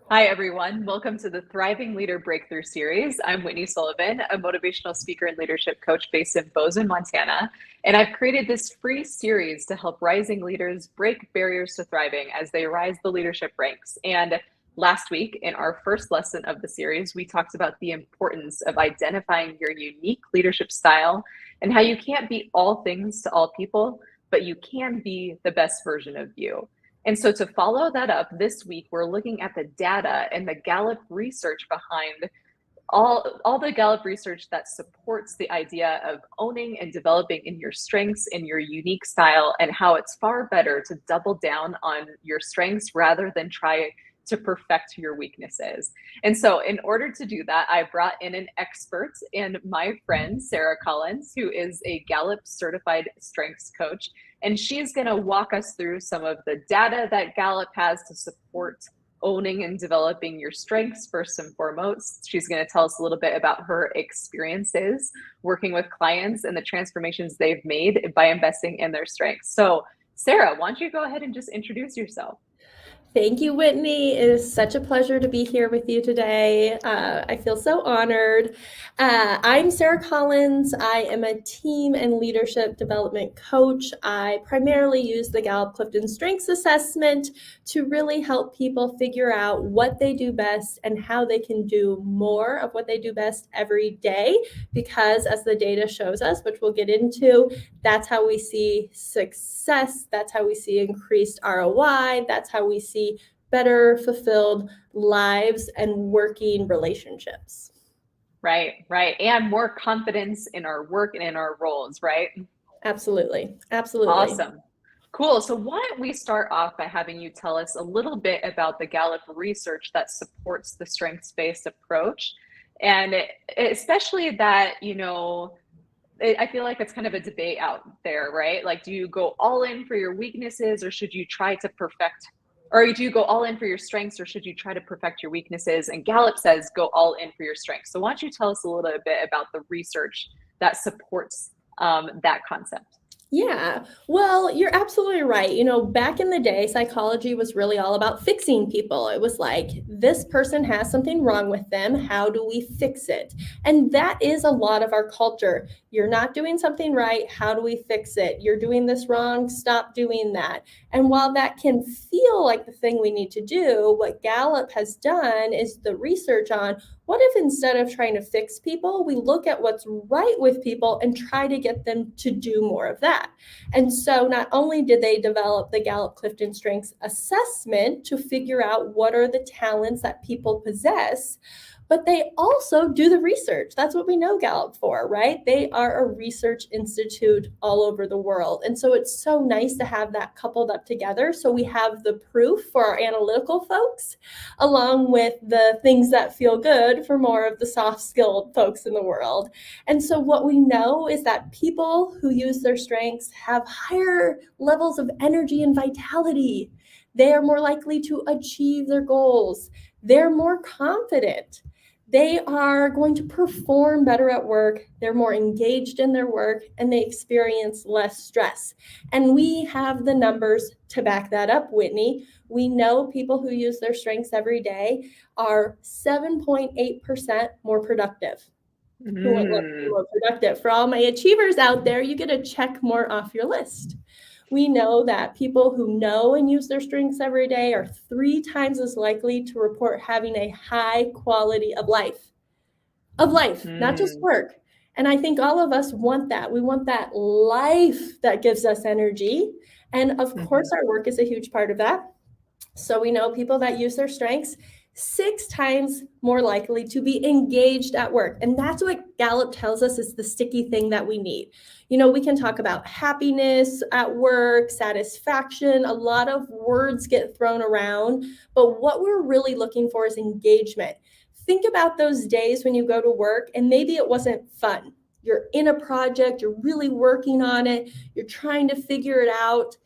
Hi, everyone. Welcome to the Thriving Leader Breakthrough Series. I'm Whitney Sullivan, a motivational speaker and leadership coach based in Bozeman, Montana. And I've created this free series to help rising leaders break barriers to thriving as they rise the leadership ranks. And last week, in our first lesson of the series, we talked about the importance of identifying your unique leadership style and how you can't be all things to all people, but you can be the best version of you. And so to follow that up this week, we're looking at the data and the Gallup research behind all the Gallup research that supports the idea of owning and developing in your strengths in your unique style, and how it's far better to double down on your strengths rather than try to perfect your weaknesses. And so in order to do that, I brought in an expert and my friend, Sarah Collins, who is a Gallup certified strengths coach. And she's going to walk us through some of the data that Gallup has to support owning and developing your strengths first and foremost. She's going to tell us a little bit about her experiences working with clients and the transformations they've made by investing in their strengths. So, Sarah, why don't you go ahead and just introduce yourself? Thank you, Whitney. It is such a pleasure to be here with you today. I feel so honored. I'm Sarah Collins. I am a team and leadership development coach. I primarily use the Gallup Clifton Strengths Assessment to really help people figure out what they do best and how they can do more of what they do best every day. Because as the data shows us, which we'll get into, that's how we see success. That's how we see increased ROI. That's how we see better fulfilled lives and working relationships. Right, right. And more confidence in our work and in our roles, right? Absolutely. Absolutely. Awesome. Cool. So, why don't we start off by having you tell us a little bit about the Gallup research that supports the strengths based approach? And especially that, I feel like it's kind of a debate out there, right? Like, do you go all in for your weaknesses or should you try to perfect, or do you go all in for your strengths or should you try to perfect your weaknesses? And Gallup says go all in for your strengths. So, why don't you tell us a little bit about the research that supports that concept? Yeah, well, you're absolutely right. Back in the day, psychology was really all about fixing people. It was like, this person has something wrong with them. How do we fix it? And that is a lot of our culture. You're not doing something right. How do we fix it? You're doing this wrong. Stop doing that. And while that can feel like the thing we need to do, what Gallup has done is the research on what if instead of trying to fix people, we look at what's right with people and try to get them to do more of that? And so not only did they develop the Gallup Clifton Strengths Assessment to figure out what are the talents that people possess, but they also do the research. That's what we know Gallup for, right? They are a research institute all over the world. And so it's so nice to have that coupled up together. So we have the proof for our analytical folks, along with the things that feel good for more of the soft skilled folks in the world. And so what we know is that people who use their strengths have higher levels of energy and vitality. They are more likely to achieve their goals. They're more confident. They are going to perform better at work. They're more engaged in their work and they experience less stress. And we have the numbers to back that up, Whitney. We know people who use their strengths every day are 7.8% more productive. Who would love to be Mm. more productive? For all my achievers out there, you get a check more off your list. We know that people who know and use their strengths every day are 3 times as likely to report having a high quality of life, not just Mm. work. And I think all of us want that. We want that life that gives us energy. And of course, Mhm. our work is a huge part of that. So we know people that use their strengths 6 times more likely to be engaged at work. And that's what Gallup tells us is the sticky thing that we need. We can talk about happiness at work, satisfaction, a lot of words get thrown around, but what we're really looking for is engagement. Think about those days when you go to work and maybe it wasn't fun. You're in a project, you're really working on it, you're trying to figure it out.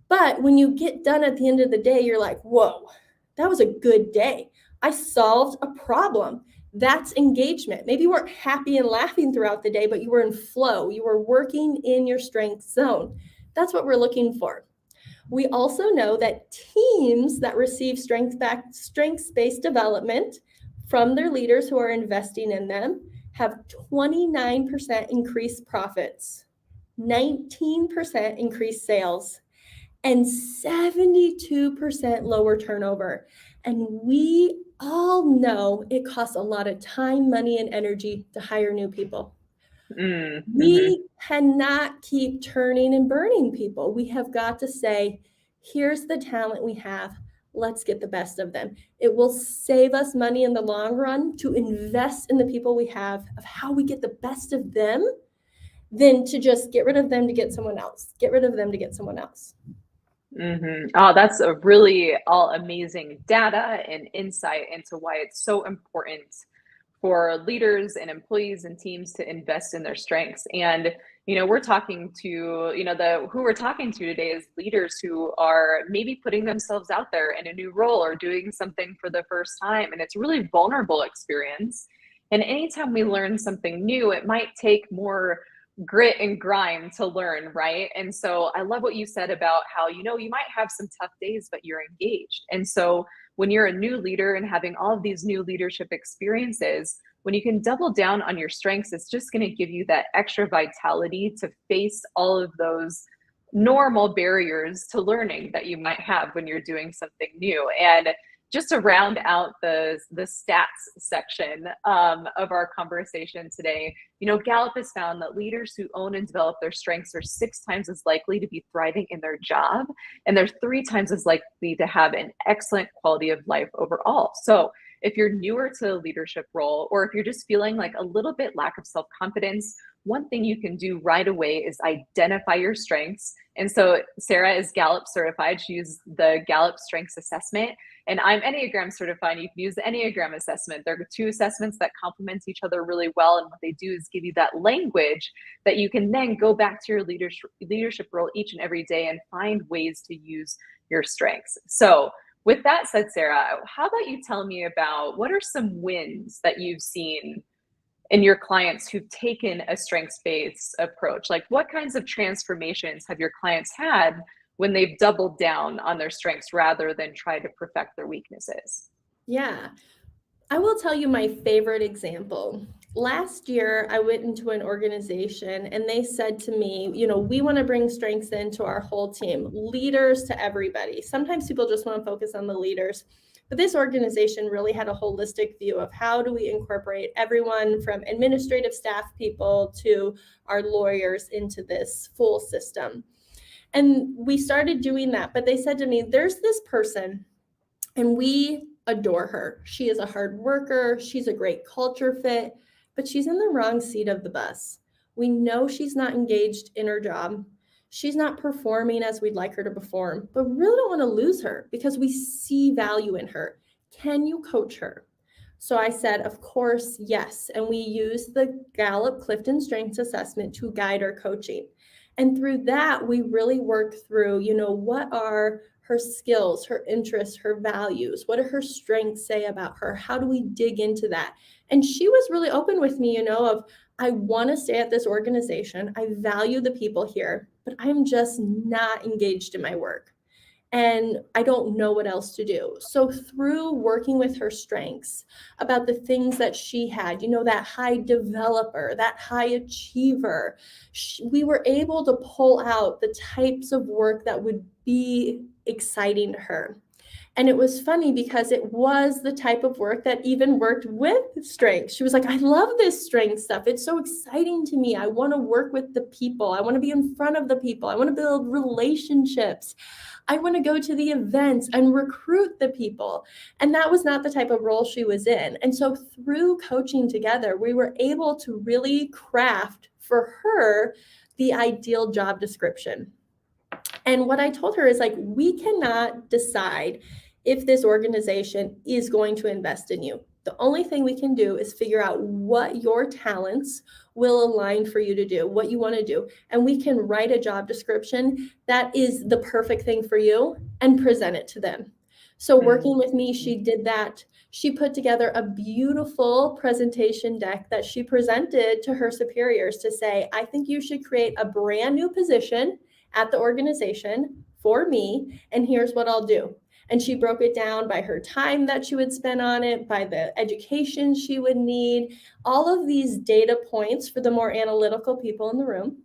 But when you get done at the end of the day, you're like, whoa, that was a good day. I solved a problem. That's engagement. Maybe you weren't happy and laughing throughout the day, but you were in flow. You were working in your strength zone. That's what we're looking for. We also know that teams that receive strengths-based development from their leaders who are investing in them have 29% increased profits, 19% increased sales, and 72% lower turnover. And we all know it costs a lot of time, money, and energy to hire new people. Mm-hmm. We cannot keep turning and burning people. We have got to say, here's the talent we have. Let's get the best of them. It will save us money in the long run to invest in the people we have, of how we get the best of them, than to just get rid of them to get someone else. Get rid of them to get someone else. Mm-hmm. Oh, that's a really all amazing data and insight into why it's so important for leaders and employees and teams to invest in their strengths. And we're talking to, the who we're talking to today is leaders who are maybe putting themselves out there in a new role or doing something for the first time. And it's a really vulnerable experience. And anytime we learn something new, it might take more grit and grind to learn, right? And so I love what you said about how, you might have some tough days, but you're engaged. And so when you're a new leader and having all of these new leadership experiences, when you can double down on your strengths, it's just going to give you that extra vitality to face all of those normal barriers to learning that you might have when you're doing something new. And just to round out the stats section of our conversation today, Gallup has found that leaders who own and develop their strengths are 6 times as likely to be thriving in their job, and they're 3 times as likely to have an excellent quality of life overall. So if you're newer to a leadership role, or if you're just feeling like a little bit lack of self-confidence, one thing you can do right away is identify your strengths. And so Sarah is Gallup certified. She used the Gallup Strengths Assessment, and I'm Enneagram certified. You can use the Enneagram assessment. There are 2 assessments that complement each other really well. And what they do is give you that language that you can then go back to your leadership role each and every day and find ways to use your strengths. So with that said, Sarah, how about you tell me about what are some wins that you've seen in your clients who've taken a strengths-based approach? Like, what kinds of transformations have your clients had when they've doubled down on their strengths rather than try to perfect their weaknesses? Yeah, I will tell you my favorite example. Last year, I went into an organization and they said to me, we want to bring strengths into our whole team, leaders to everybody. Sometimes people just want to focus on the leaders. But this organization really had a holistic view of how do we incorporate everyone from administrative staff people to our lawyers into this full system. And we started doing that. But they said to me, there's this person, and we adore her. She is a hard worker. She's a great culture fit, but she's in the wrong seat of the bus. We know she's not engaged in her job. She's not performing as we'd like her to perform, but we really don't want to lose her because we see value in her. Can you coach her? So I said, of course, yes. And we used the Gallup Clifton Strengths Assessment to guide our coaching. And through that, we really worked through, what are her skills, her interests, her values? What do her strengths say about her? How do we dig into that? And she was really open with me, of I want to stay at this organization. I value the people here, but I'm just not engaged in my work. And I don't know what else to do. So through working with her strengths about the things that she had, that high developer, that high achiever, we were able to pull out the types of work that would be exciting to her. And it was funny because it was the type of work that even worked with strength. She was like, I love this strength stuff. It's so exciting to me. I want to work with the people. I want to be in front of the people. I want to build relationships. I want to go to the events and recruit the people. And that was not the type of role she was in. And so through coaching together, we were able to really craft for her the ideal job description. And what I told her is we cannot decide if this organization is going to invest in you. The only thing we can do is figure out what your talents will align for you to do, what you want to do. And we can write a job description that is the perfect thing for you and present it to them. So working with me, she did that. She put together a beautiful presentation deck that she presented to her superiors to say, I think you should create a brand new position at the organization for me, and here's what I'll do. And she broke it down by her time that she would spend on it, by the education she would need, all of these data points for the more analytical people in the room,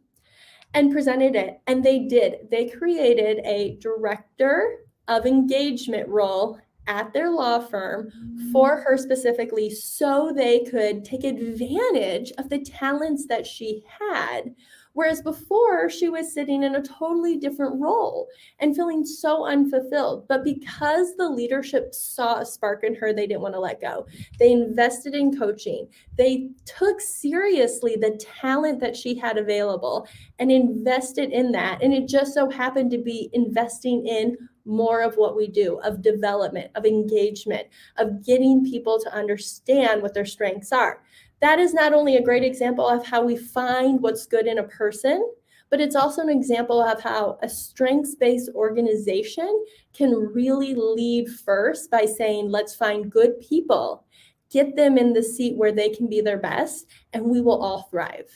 and presented it. And they did. They created a director of engagement role at their law firm for her specifically, so they could take advantage of the talents that she had. Whereas before, she was sitting in a totally different role and feeling so unfulfilled. But because the leadership saw a spark in her, they didn't want to let go. They invested in coaching. They took seriously the talent that she had available and invested in that. And it just so happened to be investing in more of what we do, of development, of engagement, of getting people to understand what their strengths are. That is not only a great example of how we find what's good in a person, but it's also an example of how a strengths-based organization can really lead first by saying, let's find good people, get them in the seat where they can be their best, and we will all thrive.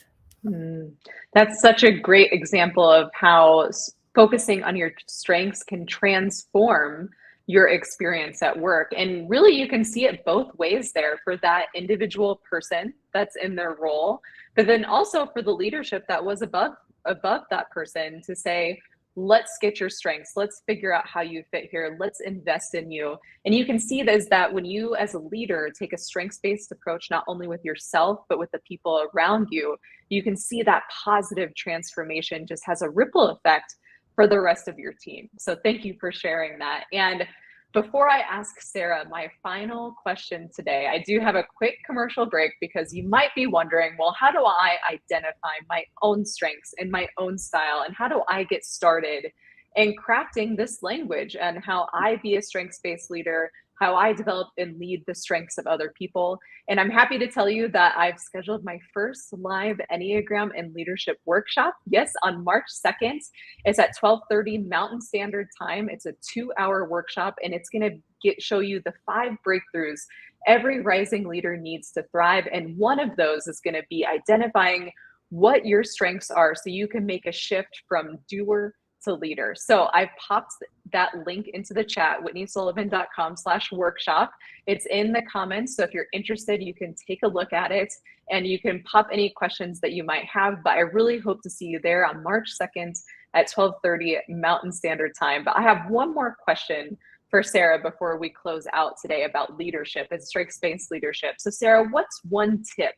That's such a great example of how focusing on your strengths can transform your experience at work. And really, you can see it both ways there for that individual person that's in their role, but then also for the leadership that was above that person to say, let's get your strengths, let's figure out how you fit here, let's invest in you. And you can see this, that when you as a leader take a strengths-based approach, not only with yourself but with the people around you, you can see that positive transformation just has a ripple effect for the rest of your team. So thank you for sharing that. And before I ask Sarah my final question today, I do have a quick commercial break, because you might be wondering, well, how do I identify my own strengths and my own style? And how do I get started in crafting this language and how I be a strengths-based leader, how I develop and lead the strengths of other people? And I'm happy to tell you that I've scheduled my first live Enneagram and leadership workshop. Yes, on March 2nd. It's at 12:30 Mountain Standard Time. It's a 2-hour workshop, and it's going to show you the 5 breakthroughs every rising leader needs to thrive. And one of those is going to be identifying what your strengths are so you can make a shift from doer to leader. So I've popped that link into the chat, whitneysullivan.com/workshop. It's in the comments. So if you're interested, you can take a look at it and you can pop any questions that you might have. But I really hope to see you there on March 2nd at 12:30 Mountain Standard Time. But I have one more question for Sarah before we close out today about leadership and strengths-based leadership. So Sarah, what's one tip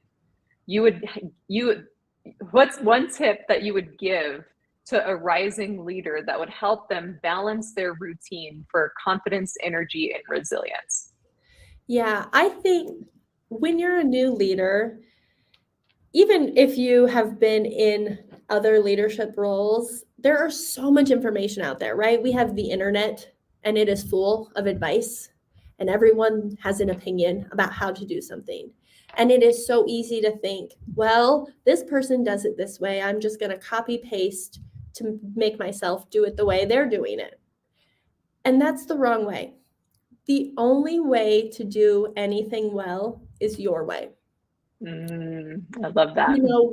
what's one tip that you would give to a rising leader that would help them balance their routine for confidence, energy, and resilience? Yeah, I think when you're a new leader, even if you have been in other leadership roles, there are so much information out there, right? We have the internet, and it is full of advice, and everyone has an opinion about how to do something. And it is so easy to think, well, this person does it this way, I'm just going to copy paste to make myself do it the way they're doing it. And that's the wrong way. The only way to do anything well is your way. I love that. You know,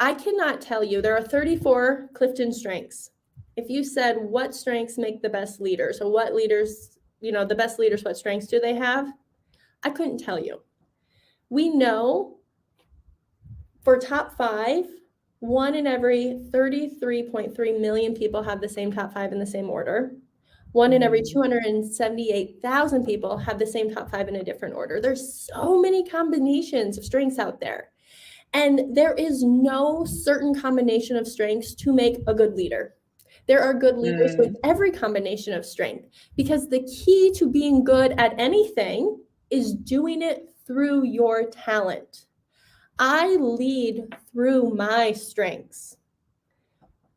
I cannot tell you, there are 34 Clifton strengths. If you said what strengths make the best leaders, or what leaders, the best leaders, what strengths do they have? I couldn't tell you. We know for top 5, 1 in every 33.3 million people have the same top 5 in the same order. 1 in every 278,000 people have the same top 5 in a different order. There's so many combinations of strengths out there. And there is no certain combination of strengths to make a good leader. There are good leaders with every combination of strength, because the key to being good at anything is doing it through your talent. I lead through my strengths.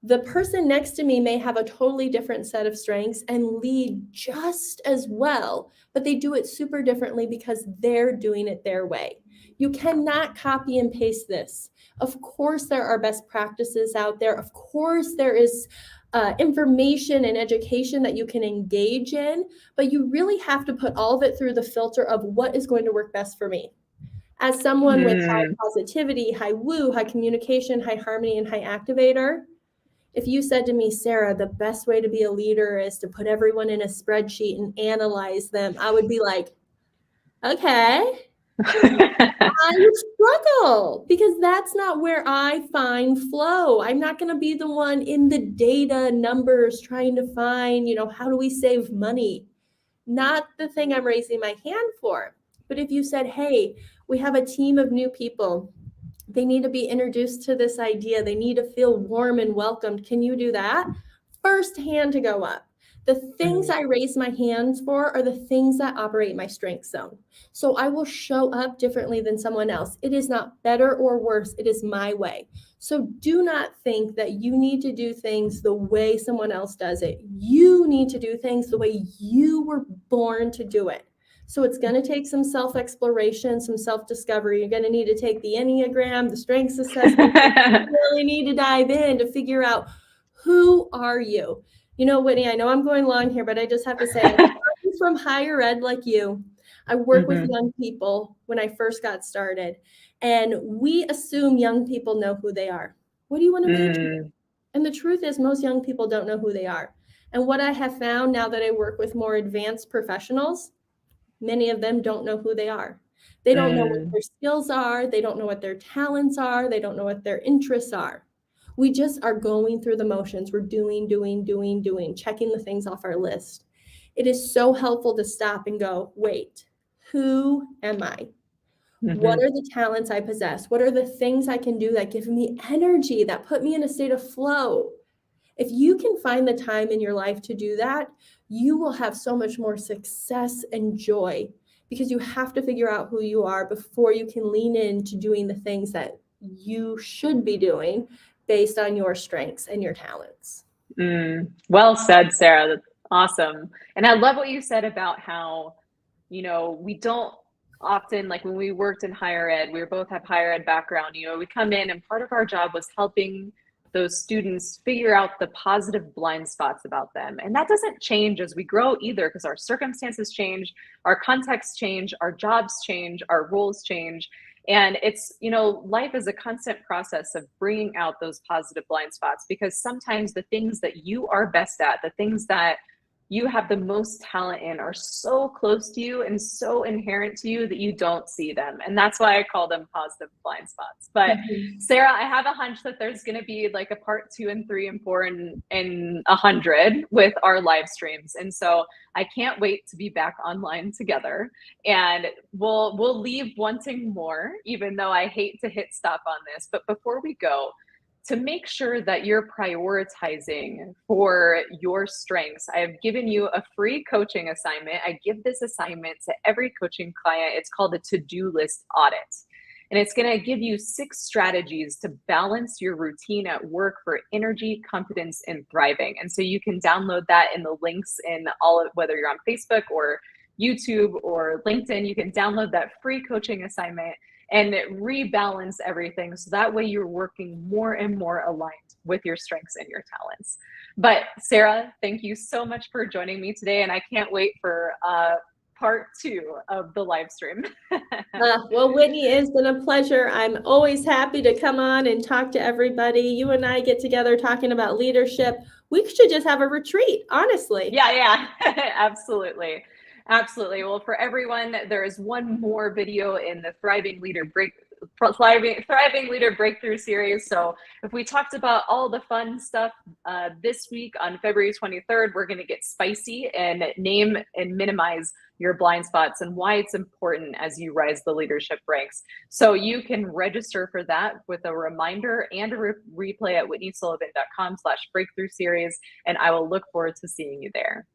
The person next to me may have a totally different set of strengths and lead just as well, but they do it super differently because they're doing it their way. You cannot copy and paste this. Of course, there are best practices out there. Of course, there is information and education that you can engage in, but you really have to put all of it through the filter of what is going to work best for me. As someone with high positivity, high woo, high communication, high harmony, and high activator, If you said to me, Sarah, the best way to be a leader is to put everyone in a spreadsheet and analyze them, I would be like, okay. I would struggle because that's not where I find flow. I'm not going to be the one in the data numbers trying to find, how do we save money? Not the thing I'm raising my hand for. But if you said, hey, we have a team of new people, they need to be introduced to this idea, they need to feel warm and welcomed. Can you do that? First hand to go up. The things I raise my hands for are the things that operate my strength zone. So I will show up differently than someone else. It is not better or worse. It is my way. So do not think that you need to do things the way someone else does it. You need to do things the way you were born to do it. So it's going to take some self-exploration, some self-discovery. You're going to need to take the Enneagram, the strengths assessment. You really need to dive in to figure out, who are you? Whitney, I know I'm going long here, but I just have to say, I'm from higher ed like you. I work with young people when I first got started, and we assume young people know who they are. What do you want to major? And the truth is, most young people don't know who they are. And what I have found now that I work with more advanced professionals, many of them don't know who they are. They don't know what their skills are. They don't know what their talents are. They don't know what their interests are. We just are going through the motions. We're doing, checking the things off our list. It is so helpful to stop and go, wait, who am I? What are the talents I possess? What are the things I can do that give me energy, that put me in a state of flow? If you can find the time in your life to do that, you will have so much more success and joy, because you have to figure out who you are before you can lean into doing the things that you should be doing based on your strengths and your talents. Well said, Sarah. That's awesome. And I love what you said about how, we don't often, like when we worked in higher ed, we both have higher ed background, we come in and part of our job was helping those students figure out the positive blind spots about them. And that doesn't change as we grow either, because our circumstances change, our contexts change, our jobs change, our roles change. And it's, life is a constant process of bringing out those positive blind spots, because sometimes the things that you are best at, the things that you have the most talent in, are so close to you and so inherent to you that you don't see them. And that's why I call them positive blind spots. But Sarah, I have a hunch that there's going to be like a part 2 and 3 and 4 and 100 with our live streams. And so I can't wait to be back online together, and we'll leave wanting more, even though I hate to hit stop on this. But before we go, to make sure that you're prioritizing for your strengths, I have given you a free coaching assignment. I give this assignment to every coaching client. It's called a to-do list audit. And it's going to give you 6 strategies to balance your routine at work for energy, confidence, and thriving. And so you can download that in the links in all of, whether you're on Facebook or YouTube or LinkedIn, you can download that free coaching assignment and rebalance everything. So that way you're working more and more aligned with your strengths and your talents. But Sarah, thank you so much for joining me today. And I can't wait for part 2 of the live stream. Well, Whitney, it's been a pleasure. I'm always happy to come on and talk to everybody. You and I get together talking about leadership. We should just have a retreat, honestly. Yeah, absolutely. Absolutely. Well, for everyone, there is one more video in the Thriving Leader Breakthrough series. So if we talked about all the fun stuff this week on February 23rd, we're going to get spicy and name and minimize your blind spots and why it's important as you rise the leadership ranks. So you can register for that with a reminder and a replay at whitneysullivan.com/breakthrough series. And I will look forward to seeing you there.